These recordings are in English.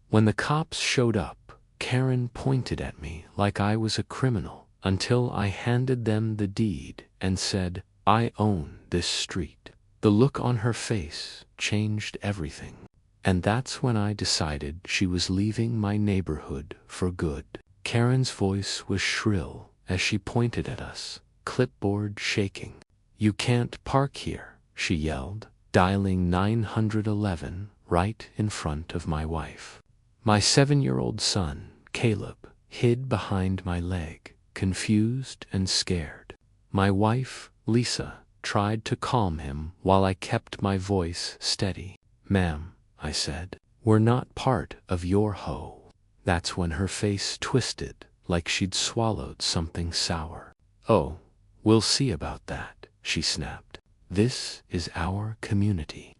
When the cops showed up, Karen pointed at me like I was a criminal until I handed them the deed and said, "I own this street." The look on her face changed everything. And that's when I decided she was leaving my neighborhood for good. Karen's voice was shrill as she pointed at us, clipboard shaking. "You can't park here," she yelled, dialing 911 right in front of my wife. My 7-year-old son, Caleb, hid behind my leg, confused and scared. My wife, Lisa, tried to calm him while I kept my voice steady. "Ma'am," I said, "we're not part of your hoe." That's when her face twisted like she'd swallowed something sour. "Oh, we'll see about that," she snapped. "This is our community."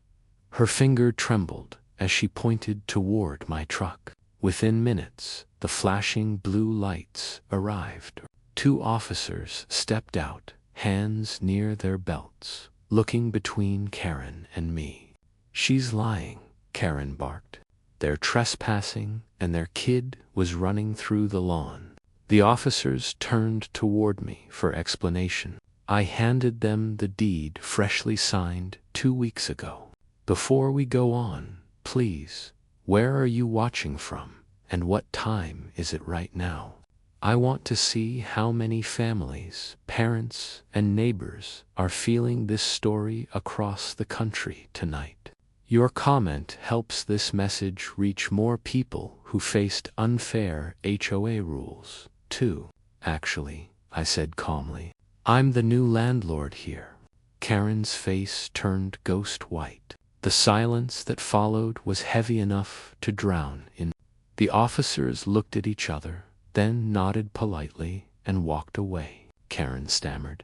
Her finger trembled as she pointed toward my truck. Within minutes, the flashing blue lights arrived. 2 officers stepped out, hands near their belts, looking between Karen and me. "She's lying," Karen barked. "They're trespassing, and their kid was running through the lawn." The officers turned toward me for explanation. I handed them the deed freshly signed 2 weeks ago. "Before we go on, please, where are you watching from, and what time is it right now? I want to see how many families, parents, and neighbors are feeling this story across the country tonight. Your comment helps this message reach more people who faced unfair HOA rules, too." "Actually," I said calmly, "I'm the new landlord here." Karen's face turned ghost white. The silence that followed was heavy enough to drown in. The officers looked at each other, then nodded politely and walked away. Karen stammered,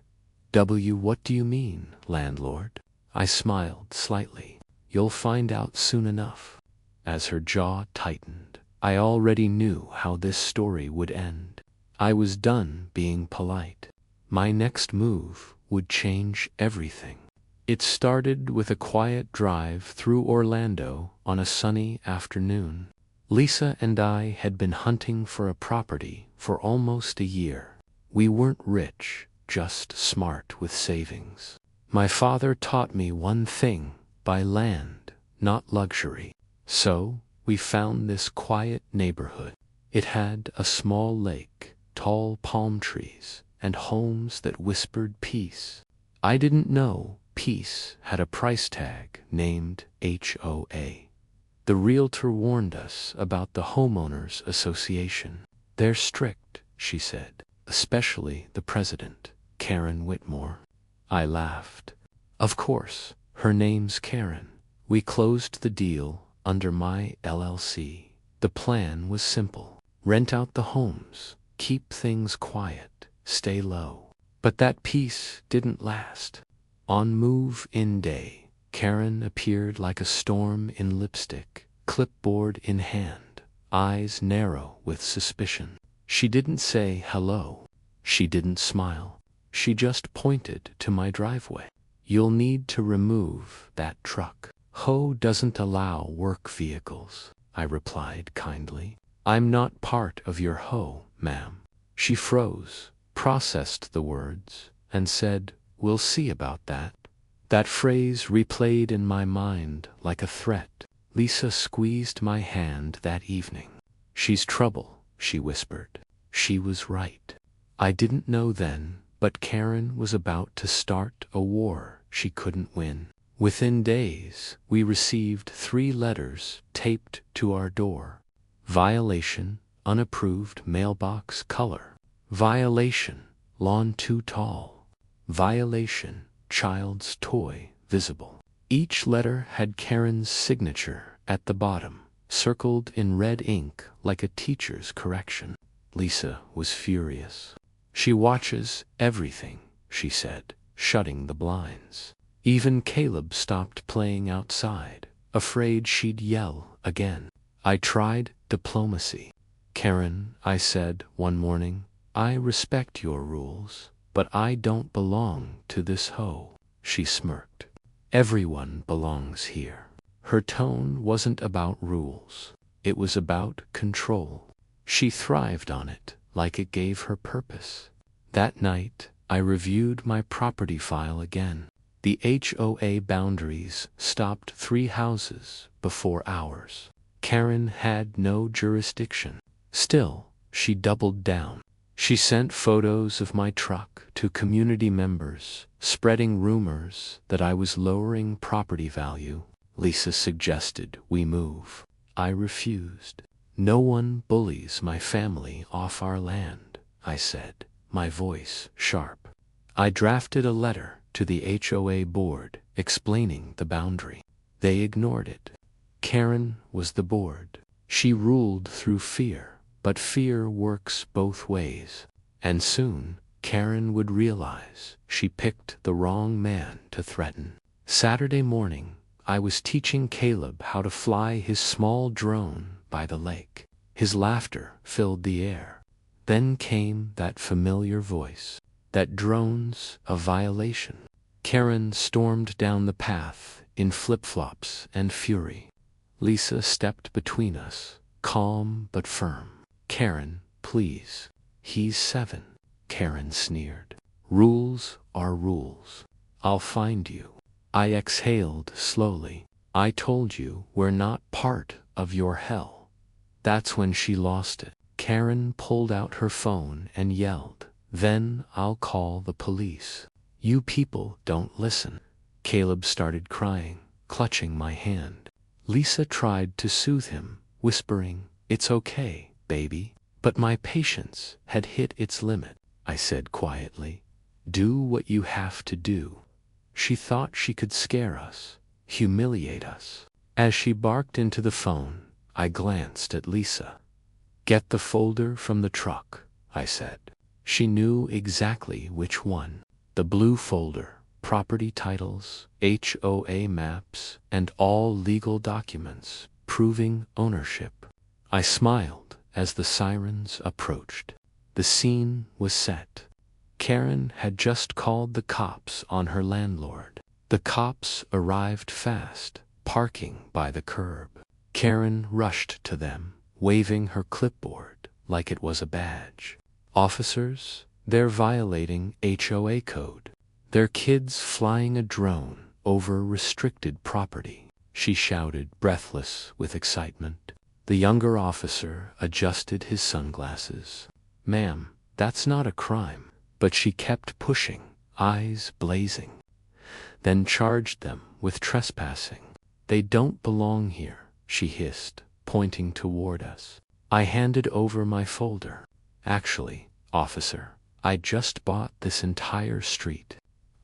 What do you mean, landlord?" I smiled slightly. "You'll find out soon enough." As her jaw tightened, I already knew how this story would end. I was done being polite. My next move would change everything. It started with a quiet drive through Orlando on a sunny afternoon. Lisa and I had been hunting for a property for almost a year. We weren't rich, just smart with savings. My father taught me one thing: buy land, not luxury. So, we found this quiet neighborhood. It had a small lake, tall palm trees, and homes that whispered peace. I didn't know peace had a price tag named HOA. The realtor warned us about the homeowners association. "They're strict," she said, "especially the president, Karen Whitmore." I laughed. "Of course, her name's Karen." We closed the deal under my LLC. The plan was simple: rent out the homes, keep things quiet, stay low. But that peace didn't last. On move-in day, Karen appeared like a storm in lipstick, clipboard in hand, eyes narrow with suspicion. She didn't say hello. She didn't smile. She just pointed to my driveway. "You'll need to remove that truck. HO doesn't allow work vehicles," I replied kindly. "I'm not part of your HO, ma'am." She froze, processed the words, and said, "We'll see about that." That phrase replayed in my mind like a threat. Lisa squeezed my hand that evening. "She's trouble," she whispered. She was right. I didn't know then, but Karen was about to start a war she couldn't win. Within days, we received 3 letters taped to our door. Violation, unapproved mailbox color. Violation, lawn too tall. Violation, child's toy visible. Each letter had Karen's signature at the bottom, circled in red ink like a teacher's correction. Lisa was furious. "She watches everything," she said, shutting the blinds. Even Caleb stopped playing outside, afraid she'd yell again. I tried diplomacy. "Karen," I said one morning, "I respect your rules, but I don't belong to this hoe." She smirked. "Everyone belongs here." Her tone wasn't about rules. It was about control. She thrived on it, like it gave her purpose. That night, I reviewed my property file again. The HOA boundaries stopped 3 houses before ours. Karen had no jurisdiction. Still, she doubled down. She sent photos of my truck to community members, spreading rumors that I was lowering property value. Lisa suggested we move. I refused. No one bullies my family off our land, I said, my voice sharp. I drafted a letter to the HOA board explaining the boundary. They ignored it. Karen was the board. She ruled through fear, but fear works both ways. And soon, Karen would realize she picked the wrong man to threaten. Saturday morning, I was teaching Caleb how to fly his small drone by the lake. His laughter filled the air. Then came that familiar voice. That drone's a violation. Karen stormed down the path in flip-flops and fury. Lisa stepped between us, calm but firm. Karen, please. He's 7. Karen sneered. Rules are rules. I'll find you. I exhaled slowly. I told you we're not part of your hell. That's when she lost it. Karen pulled out her phone and yelled, "Then I'll call the police. You people don't listen." Caleb started crying, clutching my hand. Lisa tried to soothe him, whispering, "It's okay, baby." But my patience had hit its limit. I said quietly, "Do what you have to do." She thought she could scare us, humiliate us. As she barked into the phone, I glanced at Lisa. "Get the folder from the truck," I said. She knew exactly which one. The blue folder, property titles, HOA maps, and all legal documents proving ownership. I smiled as the sirens approached. The scene was set. Karen had just called the cops on her landlord. The cops arrived fast, parking by the curb. Karen rushed to them, waving her clipboard like it was a badge. "Officers, they're violating HOA code. Their kids flying a drone over restricted property," she shouted, breathless with excitement. The younger officer adjusted his sunglasses. "Ma'am, that's not a crime." But she kept pushing, eyes blazing. Then charged them with trespassing. "They don't belong here," she hissed, pointing toward us. I handed over my folder. "Actually, officer, I just bought this entire street.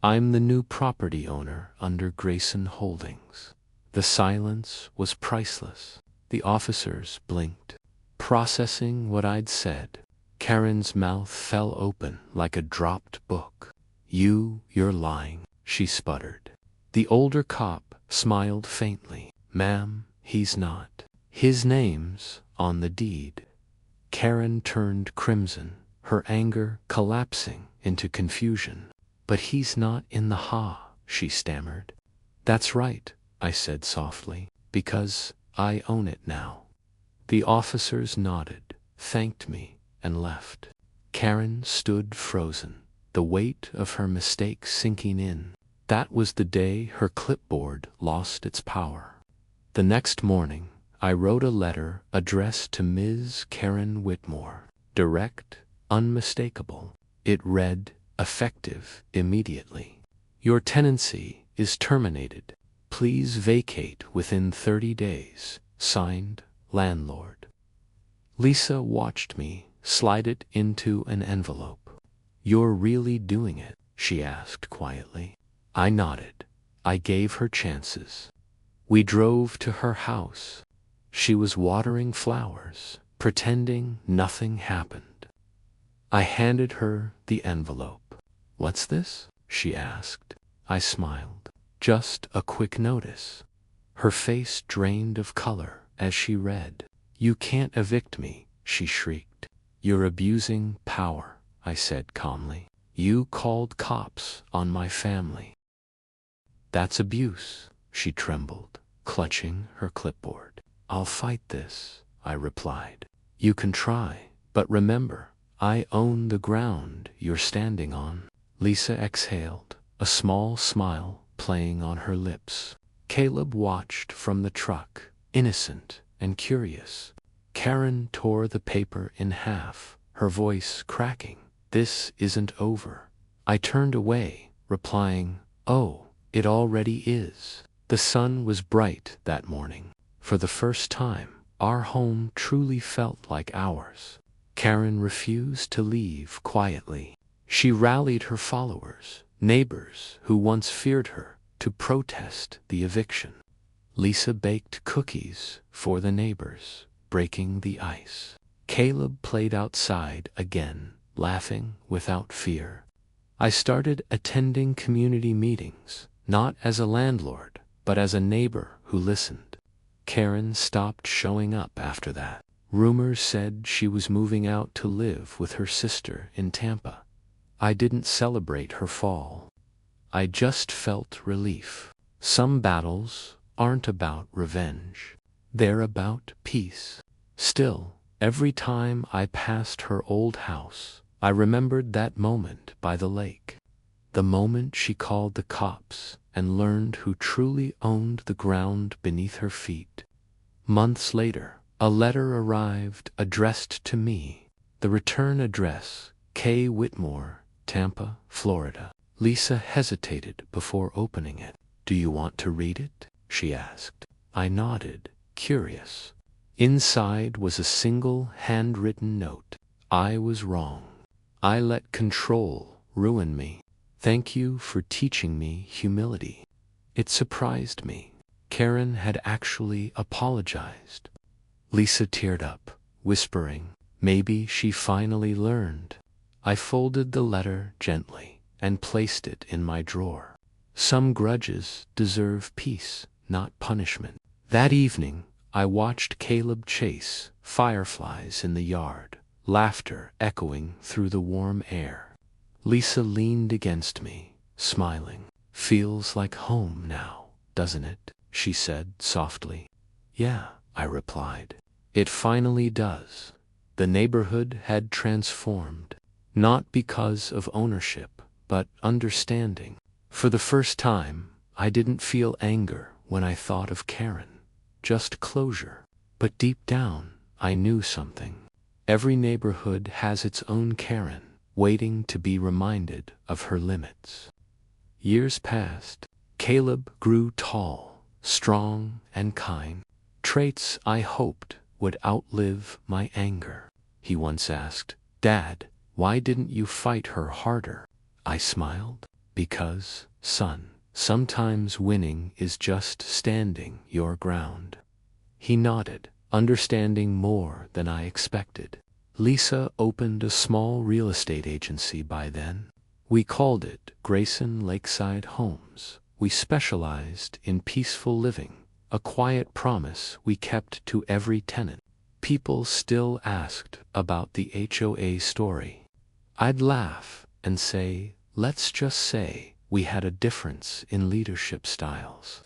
I'm the new property owner under Grayson Holdings." The silence was priceless. The officers blinked, processing what I'd said. Karen's mouth fell open like a dropped book. You're lying," she sputtered. The older cop smiled faintly. "Ma'am, he's not. His name's on the deed." Karen turned crimson, her anger collapsing into confusion. "But he's not in the HA," she stammered. "That's right," I said softly, "because I own it now." The officers nodded, thanked me, and left. Karen stood frozen, the weight of her mistake sinking in. That was the day her clipboard lost its power. The next morning, I wrote a letter addressed to Ms. Karen Whitmore. Direct, unmistakable. It read, effective immediately. "Your tenancy is terminated. Please vacate within 30 days. Signed, Landlord." Lisa watched me slide it into an envelope. "You're really doing it?" she asked quietly. I nodded. I gave her chances. We drove to her house. She was watering flowers, pretending nothing happened. I handed her the envelope. "What's this?" she asked. I smiled. "Just a quick notice." Her face drained of color as she read. "You can't evict me," she shrieked. "You're abusing power," I said calmly. "You called cops on my family." "That's abuse," she trembled, clutching her clipboard. "I'll fight this. I replied. You can try, but remember, I own the ground you're standing on. Lisa exhaled, a small smile playing on her lips. Caleb watched from the truck, innocent and curious. Karen tore the paper in half, her voice cracking. This isn't over. I turned away, replying, "Oh, it already is." The sun was bright that morning. For the first time, our home truly felt like ours. Karen refused to leave quietly. She rallied her followers, neighbors who once feared her, to protest the eviction. Lisa baked cookies for the neighbors, breaking the ice. Caleb played outside again, laughing without fear. I started attending community meetings, not as a landlord, but as a neighbor who listened. Karen stopped showing up after that. Rumors said she was moving out to live with her sister in Tampa. I didn't celebrate her fall. I just felt relief. Some battles aren't about revenge. They're about peace. Still, every time I passed her old house, I remembered that moment by the lake. The moment she called the cops and learned who truly owned the ground beneath her feet. Months later, a letter arrived addressed to me. The return address, K. Whitmore, Tampa, Florida. Lisa hesitated before opening it. "Do you want to read it?" she asked. I nodded, curious. Inside was a single handwritten note. I was wrong. I let control ruin me. Thank you for teaching me humility. It surprised me. Karen had actually apologized. Lisa teared up, whispering, maybe she finally learned. I folded the letter gently and placed it in my drawer. Some grudges deserve peace, not punishment. That evening, I watched Caleb chase fireflies in the yard, laughter echoing through the warm air. Lisa leaned against me, smiling. "Feels like home now, doesn't it?" she said softly. "Yeah," I replied. "It finally does." The neighborhood had transformed, not because of ownership, but understanding. For the first time, I didn't feel anger when I thought of Karen, just closure. But deep down, I knew something. Every neighborhood has its own Karen, waiting to be reminded of her limits. Years passed. Caleb grew tall, strong, and kind. Traits I hoped would outlive my anger. He once asked, "Dad, why didn't you fight her harder?" I smiled. "Because, son, sometimes winning is just standing your ground." He nodded, understanding more than I expected. Lisa opened a small real estate agency by then. We called it Grayson Lakeside Homes. We specialized in peaceful living, a quiet promise we kept to every tenant. People still asked about the HOA story. I'd laugh and say, let's just say we had a difference in leadership styles.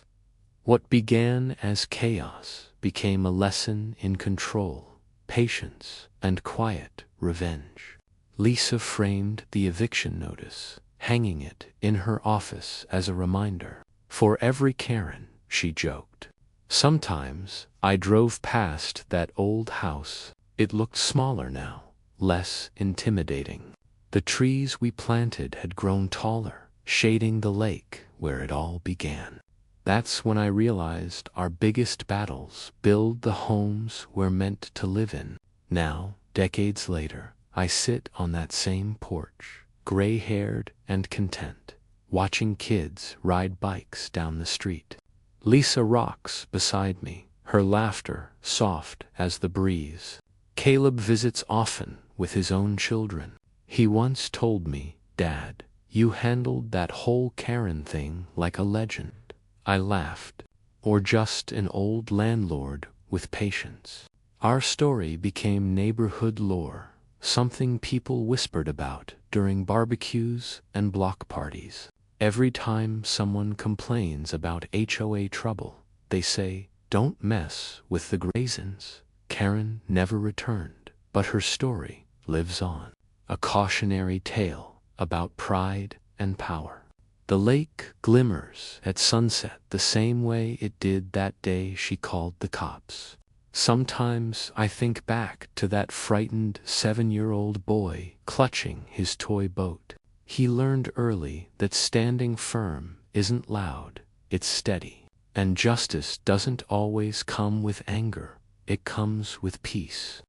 What began as chaos became a lesson in control, patience, and quiet revenge. Lisa framed the eviction notice, hanging it in her office as a reminder. For every Karen, she joked. Sometimes I drove past that old house. It looked smaller now, less intimidating. The trees we planted had grown taller, shading the lake where it all began. That's when I realized our biggest battles build the homes we're meant to live in. Now, decades later, I sit on that same porch, gray-haired and content, watching kids ride bikes down the street. Lisa rocks beside me, her laughter soft as the breeze. Caleb visits often with his own children. He once told me, "Dad, you handled that whole Karen thing like a legend." I laughed. Or just an old landlord with patience. Our story became neighborhood lore, something people whispered about during barbecues and block parties. Every time someone complains about HOA trouble, they say, "Don't mess with the Graysons. Karen never returned, but her story lives on. A cautionary tale about pride and power. The lake glimmers at sunset the same way it did that day she called the cops. Sometimes I think back to that frightened 7-year-old boy clutching his toy boat. He learned early that standing firm isn't loud, it's steady. And justice doesn't always come with anger, it comes with peace.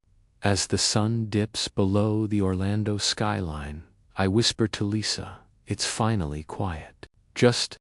As the sun dips below the Orlando skyline, I whisper to Lisa, it's finally quiet. Just